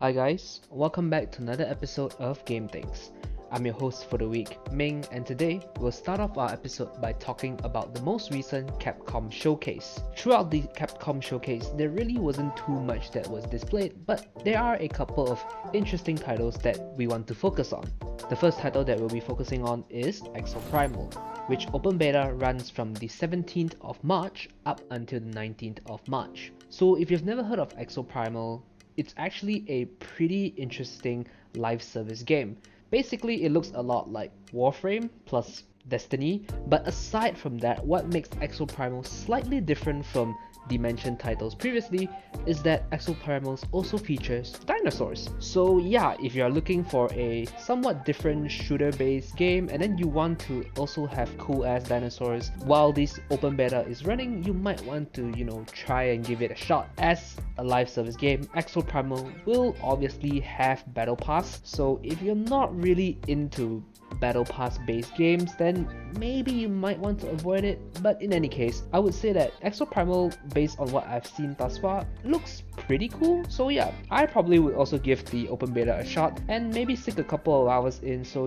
Hi guys, welcome back to another episode of Game Things. I'm your host for the week, Ming, and today we'll start off our episode by talking about the most recent Capcom showcase. Throughout the Capcom showcase, there really wasn't too much that was displayed, but there are a couple of interesting titles that we want to focus on. The first title that we'll be focusing on is Exoprimal, which open beta runs from the 17th of March up until the 19th of March. So if you've never heard of Exoprimal, it's actually a pretty interesting live service game. Basically, it looks a lot like Warframe plus Destiny, but aside from that, what makes Exoprimal slightly different from the mentioned titles previously is that Exoprimal also features dinosaurs. So yeah, if you're looking for a somewhat different shooter-based game and then you want to also have cool-ass dinosaurs while this open beta is running, you might want to, try and give it a shot. As a live service game, Exoprimal will obviously have Battle Pass, so if you're not really into Battle Pass based games, then maybe you might want to avoid it. But in any case, I would say that Exoprimal, based on what I've seen thus far, looks pretty cool. So yeah, I probably would also give the open beta a shot and maybe stick a couple of hours in so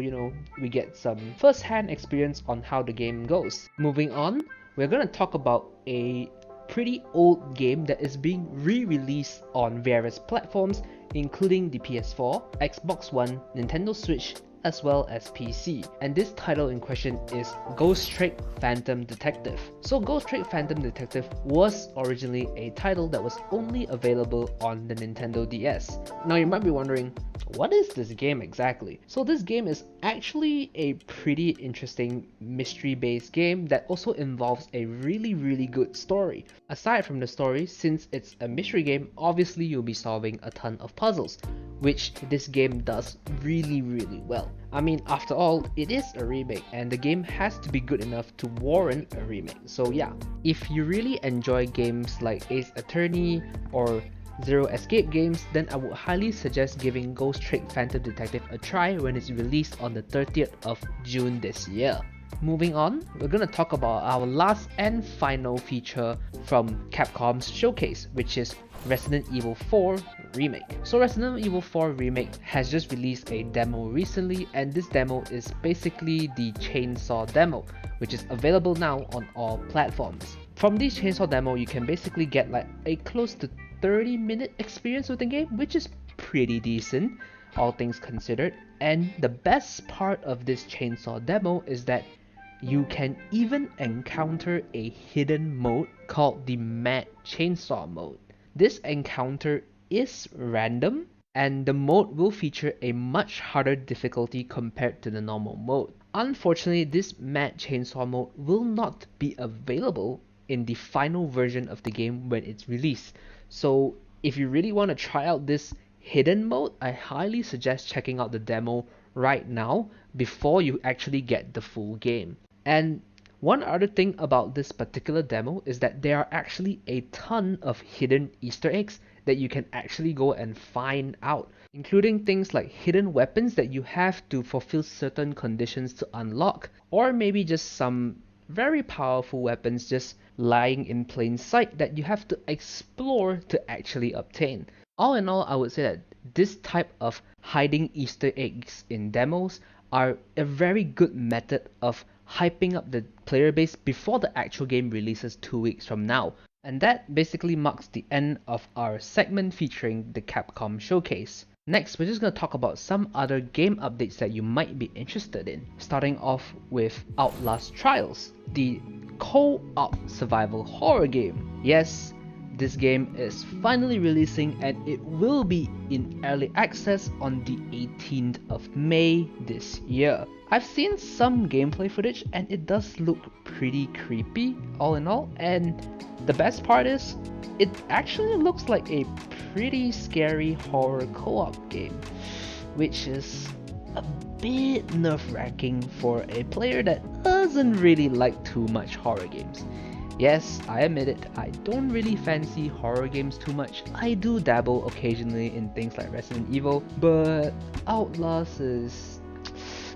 we get some first hand experience on how the game goes. Moving on, we're gonna talk about a pretty old game that is being re-released on various platforms including the PS4, Xbox One, Nintendo Switch, as well as PC. And this title in question is Ghost Trick Phantom Detective. So Ghost Trick Phantom Detective was originally a title that was only available on the Nintendo DS. Now you might be wondering, what is this game exactly? So this game is actually a pretty interesting mystery-based game that also involves a really good story. Aside from the story, since it's a mystery game, obviously you'll be solving a ton of puzzles, which this game does really well. I mean, after all, it is a remake and the game has to be good enough to warrant a remake. So yeah, if you really enjoy games like Ace Attorney or Zero Escape games, then I would highly suggest giving Ghost Trick Phantom Detective a try when it's released on the 30th of June this year. Moving on, we're gonna talk about our last and final feature from Capcom's showcase, which is Resident Evil 4 Remake. So Resident Evil 4 Remake has just released a demo recently, and this demo is basically the chainsaw demo, which is available now on all platforms. From this chainsaw demo, you can basically get like a close to 30-minute experience with the game, which is pretty decent, all things considered. And the best part of this chainsaw demo is that you can even encounter a hidden mode called the Mad Chainsaw mode. This encounter is random, and the mode will feature a much harder difficulty compared to the normal mode. Unfortunately, this Mad Chainsaw mode will not be available in the final version of the game when it's released. So if you really want to try out this hidden mode, I highly suggest checking out the demo right now before you actually get the full game. And one other thing about this particular demo is that there are actually a ton of hidden Easter eggs that you can actually go and find out, including things like hidden weapons that you have to fulfill certain conditions to unlock, or maybe just some very powerful weapons just lying in plain sight that you have to explore to actually obtain. All in all, I would say that this type of hiding Easter eggs in demos are a very good method of hyping up the player base before the actual game releases 2 weeks from now. And that basically marks the end of our segment featuring the Capcom showcase. Next, we're just going to talk about some other game updates that you might be interested in, starting off with Outlast Trials, the co-op survival horror game. Yes, this game is finally releasing and it will be in early access on the 18th of May this year. I've seen some gameplay footage and it does look pretty creepy all in all, and the best part is it actually looks like a pretty scary horror co-op game, which is a bit nerve-wracking for a player that doesn't really like too much horror games. Yes, I admit it, I don't really fancy horror games too much. I do dabble occasionally in things like Resident Evil, but Outlast is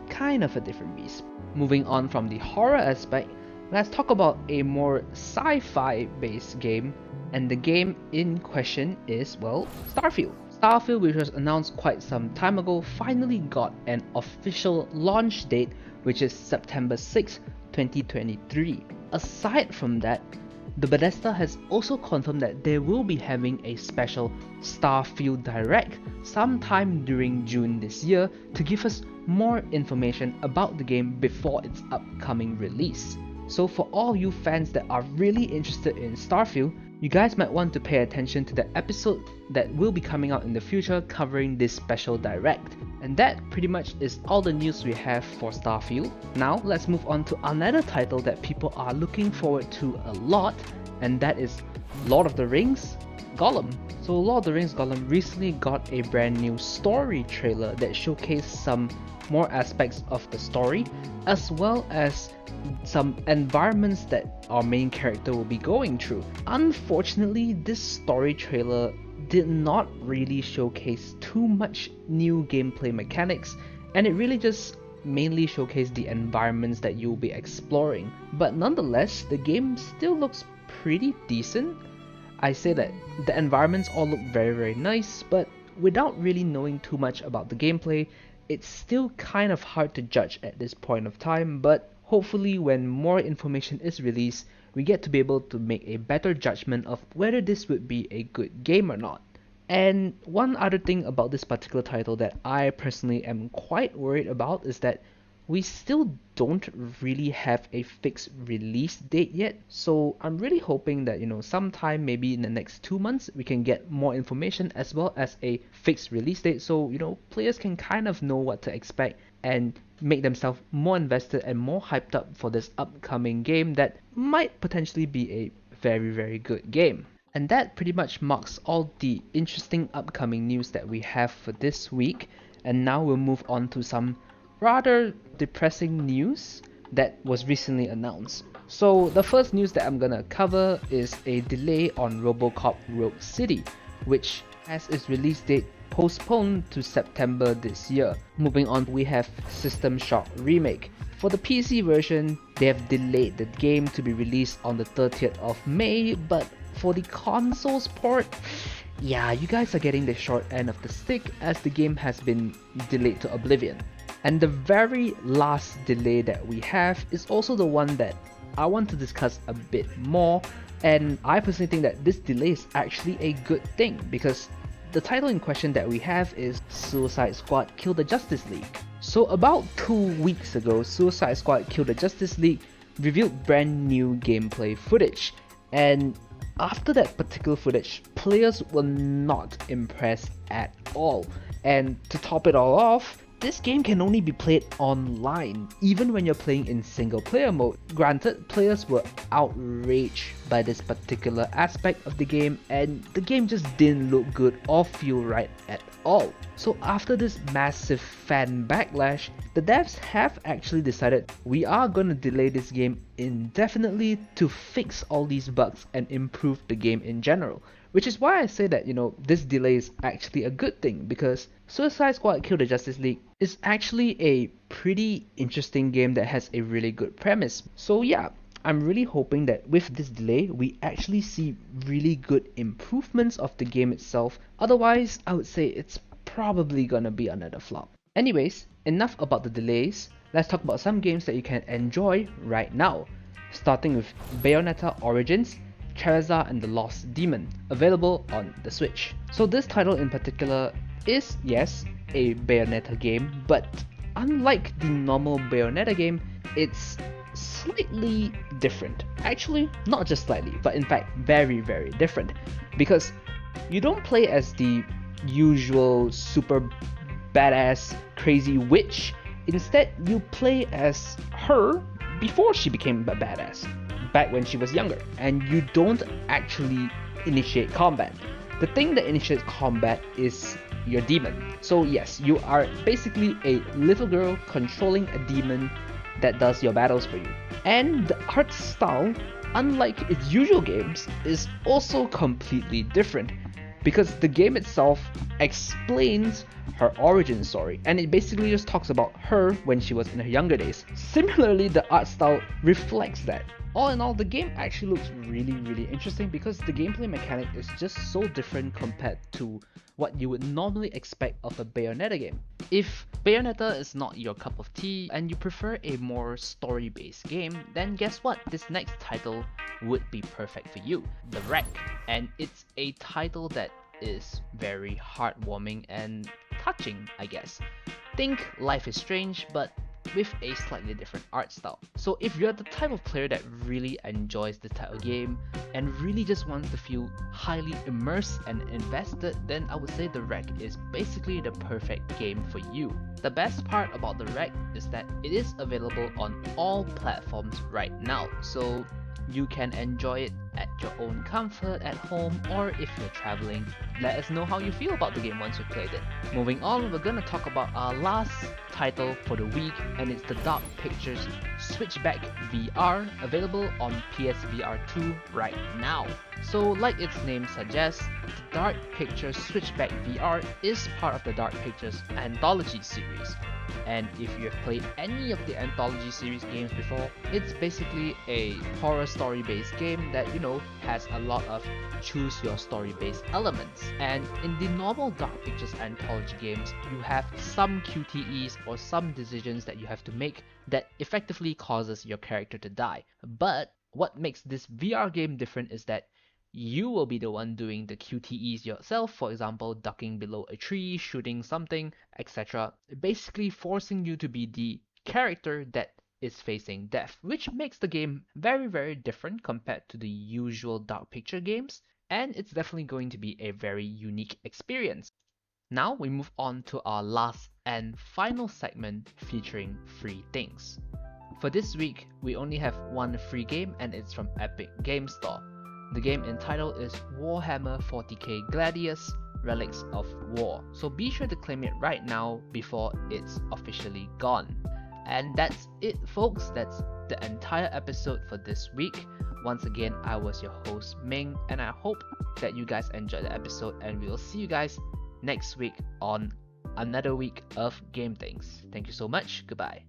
kind of a different beast. Moving on from the horror aspect, let's talk about a more sci-fi based game, and the game in question is, well, Starfield. Starfield, which was announced quite some time ago, finally got an official launch date, which is September 6, 2023. Aside from that, the Bethesda has also confirmed that they will be having a special Starfield Direct sometime during June this year to give us more information about the game before its upcoming release. So for all you fans that are really interested in Starfield, you guys might want to pay attention to the episode that will be coming out in the future covering this special direct. And that pretty much is all the news we have for Starfield. Now let's move on to another title that people are looking forward to a lot, and that is Lord of the Rings Gollum. So Lord of the Rings Gollum recently got a brand new story trailer that showcased some more aspects of the story, as well as some environments that our main character will be going through. Unfortunately, this story trailer did not really showcase too much new gameplay mechanics, and it really just mainly showcased the environments that you'll be exploring. But nonetheless, the game still looks pretty decent. I say that the environments all look very nice, but without really knowing too much about the gameplay, it's still kind of hard to judge at this point of time. But hopefully when more information is released, we get to be able to make a better judgment of whether this would be a good game or not. And one other thing about this particular title that I personally am quite worried about is that we still don't really have a fixed release date yet. So I'm really hoping that, sometime maybe in the next 2 months we can get more information as well as a fixed release date, so players can kind of know what to expect and make themselves more invested and more hyped up for this upcoming game that might potentially be a very good game. And that pretty much marks all the interesting upcoming news that we have for this week. And now we'll move on to some rather depressing news that was recently announced. So the first news that I'm gonna cover is a delay on RoboCop Rogue City, which has its release date postponed to September this year. Moving on, we have System Shock Remake. For the PC version, they have delayed the game to be released on the 30th of May, but for the consoles port, yeah, you guys are getting the short end of the stick as the game has been delayed to oblivion. And the very last delay that we have is also the one that I want to discuss a bit more, and I personally think that this delay is actually a good thing because the title in question that we have is Suicide Squad Kill the Justice League. So about 2 weeks ago, Suicide Squad Kill the Justice League revealed brand new gameplay footage, and after that particular footage, players were not impressed at all. And to top it all off, this game can only be played online, even when you're playing in single player mode. Granted, players were outraged by this particular aspect of the game, and the game just didn't look good or feel right at all. So after this massive fan backlash, the devs have actually decided we are gonna delay this game indefinitely to fix all these bugs and improve the game in general. Which is why I say that, this delay is actually a good thing, because Suicide Squad Kill the Justice League is actually a pretty interesting game that has a really good premise. So yeah, I'm really hoping that with this delay, we actually see really good improvements of the game itself. Otherwise, I would say it's probably gonna be another flop. Anyways, enough about the delays. Let's talk about some games that you can enjoy right now. Starting with Bayonetta Origins, Charizard and the Lost Demon, available on the Switch. So this title in particular is, yes, a Bayonetta game, but unlike the normal Bayonetta game, it's slightly different. Actually, not just slightly, but in fact very different, because you don't play as the usual super badass crazy witch. Instead, you play as her before she became a badass, back when she was younger, and you don't actually initiate combat. The thing that initiates combat is your demon. So yes, you are basically a little girl controlling a demon that does your battles for you. And the art style, unlike its usual games, is also completely different, because the game itself explains her origin story, and it basically just talks about her when she was in her younger days. Similarly, the art style reflects that. All in all, the game actually looks really interesting because the gameplay mechanic is just so different compared to what you would normally expect of a Bayonetta game. If Bayonetta is not your cup of tea and you prefer a more story-based game, then guess what? This next title would be perfect for you, The Wreck. And it's a title that is very heartwarming and touching, I guess. Think Life is Strange, but with a slightly different art style. So if you're the type of player that really enjoys this type of game and really just wants to feel highly immersed and invested, then I would say The Wreck is basically the perfect game for you. The best part about The Wreck is that it is available on all platforms right now, so you can enjoy it at your own comfort at home, or if you're traveling, let us know how you feel about the game once you've played it. Moving on, we're gonna talk about our last title for the week, and it's the Dark Pictures Switchback VR, available on PSVR 2 right now. So like its name suggests, the Dark Pictures Switchback VR is part of the Dark Pictures Anthology series. And if you have played any of the Anthology series games before, it's basically a horror story based game that, has a lot of choose your story based elements. And in the normal Dark Pictures Anthology games, you have some QTEs or some decisions that you have to make that effectively causes your character to die. But what makes this VR game different is that you will be the one doing the QTEs yourself, for example, ducking below a tree, shooting something, etc. Basically forcing you to be the character that is facing death, which makes the game very different compared to the usual Dark Picture games, and it's definitely going to be a very unique experience. Now we move on to our last and final segment featuring free things. For this week, we only have one free game and it's from Epic Game Store. The game entitled is Warhammer 40k Gladius Relics of War, so be sure to claim it right now before it's officially gone. And that's it, folks. That's the entire episode for this week. Once again, I was your host Ming, and I hope that you guys enjoyed the episode, and we will see you guys next week on another week of Game Things. Thank you so much. Goodbye.